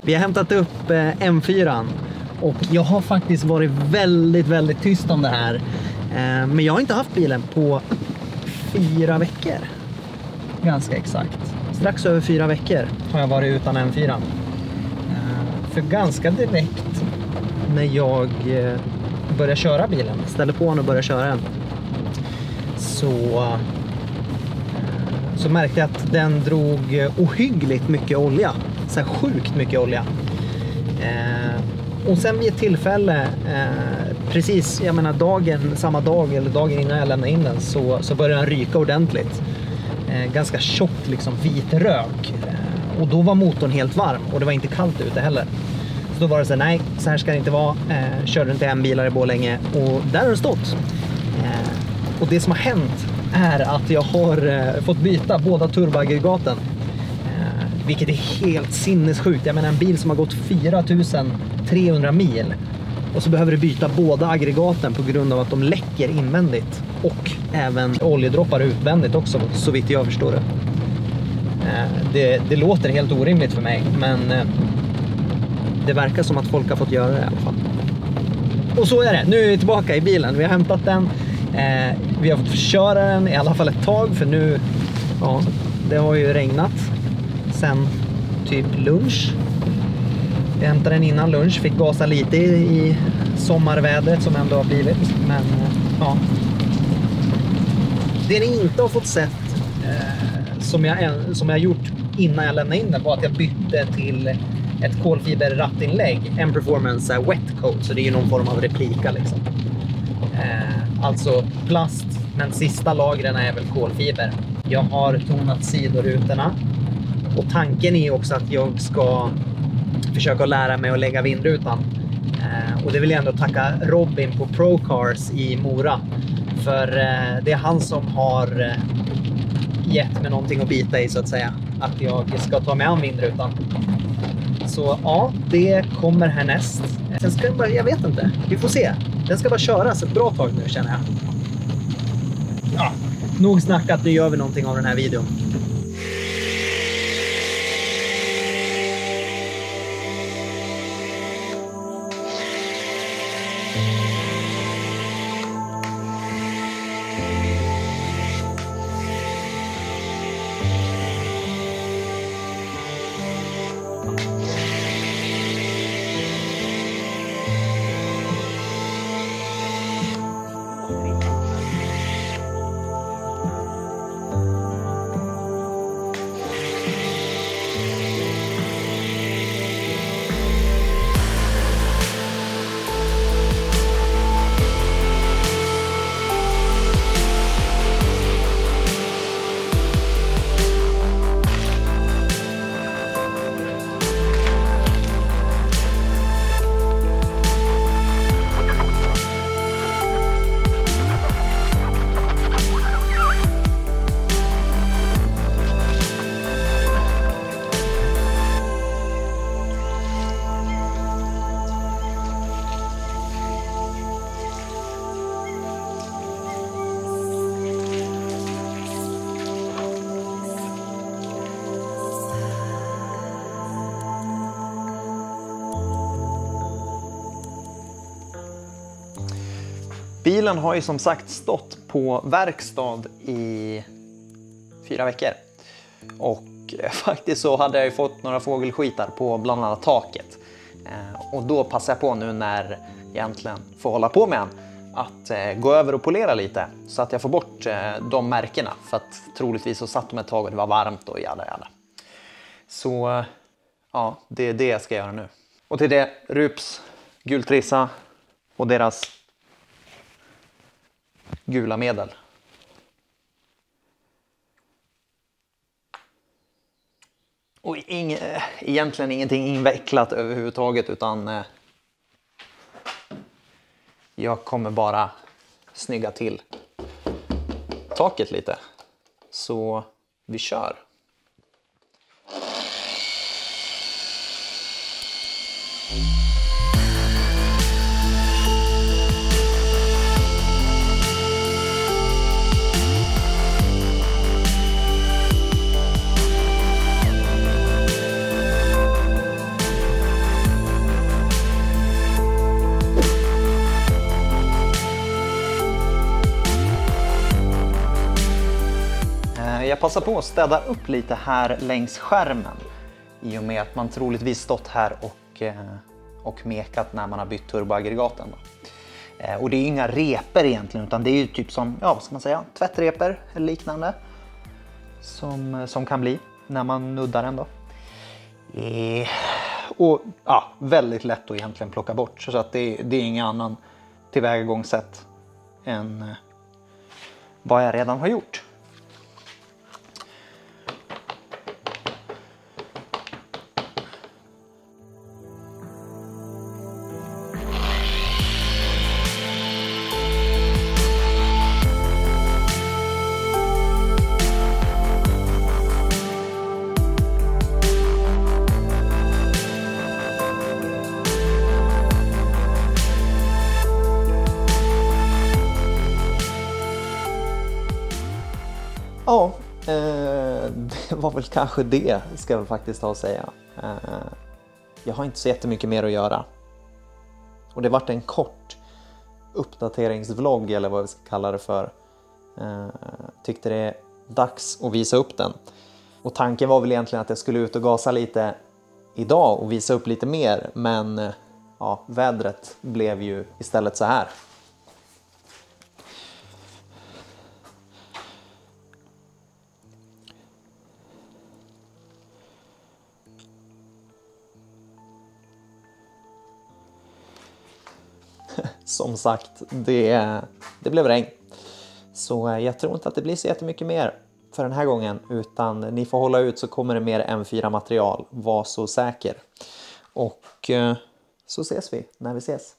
Vi har hämtat upp M4 och jag har faktiskt varit väldigt, väldigt tyst om det här. Men jag har inte haft bilen på 4 veckor. Ganska exakt. Strax över 4 veckor har jag varit utan M4. För ganska direkt när jag började köra bilen, ställde på den och började köra den, så märkte jag att den drog ohyggligt mycket olja. Så här sjukt mycket olja. Och sen vid ett tillfälle, precis, jag menar samma dag eller dagen innan jag lämnade in den, så började den ryka ordentligt. Ganska tjockt liksom vit rök. Och då var motorn helt varm och det var inte kallt ute heller. Så då var det så här, nej, så här ska det inte vara. Körde inte en bilar i Borlänge och där har det stått. Och det som har hänt är att jag har fått byta båda turboaggregaten. Vilket är helt sinnessjukt. Jag menar en bil som har gått 4300 mil. Och så behöver du byta båda aggregaten på grund av att de läcker invändigt. Och även oljedroppar utvändigt också, så vitt jag förstår det. Det låter helt orimligt för mig, men det verkar som att folk har fått göra det i alla fall. Och så är det. Nu är vi tillbaka i bilen. Vi har hämtat den. Vi har fått köra den i alla fall ett tag, för nu, ja, det har ju regnat sen typ lunch. Jag hämtade den innan lunch, fick gasa lite i sommarvädret som ändå har blivit, men ja. Det ni inte har fått sett som jag gjort innan jag lämnade in den var att jag bytte till ett kolfiberrattinlägg, M-Performance Wet Coat, så det är ju någon form av replika liksom. Alltså plast, men sista lagren är väl kolfiber. Jag har tonat sidorutorna och tanken är också att jag ska försöka lära mig att lägga vindrutan. Och det vill jag ändå tacka Robin på ProCars i Mora, för det är han som har gett mig någonting att bita i, så att säga, att jag ska ta mig an vindrutan. Så ja, det kommer härnäst. Sen ska jag bara, jag vet inte, vi får se. Den ska bara köras ett bra tag nu, känner jag. Ja, nog snackat, nu gör vi någonting av den här videon. Bilen har ju som sagt stått på verkstad i 4 veckor. Och faktiskt så hade jag ju fått några fågelskitar på bland annat taket. Och då passar jag på nu när jag äntligen får hålla på med den att gå över och polera lite så att jag får bort de märkena. För att troligtvis så satt de ett tag och det var varmt och jada. Så ja, det är det jag ska göra nu. Och till det Rups Gultrissa och deras gula medel. Och egentligen ingenting invecklat överhuvudtaget, utan jag kommer bara snygga till taket lite. Så vi kör. passa på att städa upp lite här längs skärmen. I och med att man troligtvis stått här och mekat när man har bytt turboaggregaten. Och det är inga reper egentligen, utan det är ju typ som, ja vad ska man säga, tvättreper eller liknande. Som kan bli när man nuddar den då. Och ja, väldigt lätt att egentligen plocka bort. Så att det är ingen annan tillvägagångssätt än vad jag redan har gjort. Ja, det var väl kanske det, ska jag väl faktiskt ha att säga. Jag har inte så jättemycket mer att göra. Och det vart en kort uppdateringsvlogg, eller vad vi ska kalla det för. Tyckte det är dags att visa upp den. Och tanken var väl egentligen att jag skulle ut och gasa lite idag och visa upp lite mer. Men ja, vädret blev ju istället så här. Som sagt, det blev regn. Så jag tror inte att det blir så jättemycket mer för den här gången. Utan ni får hålla ut, så kommer det mer M4-material. Var så säker. Och så ses vi när vi ses.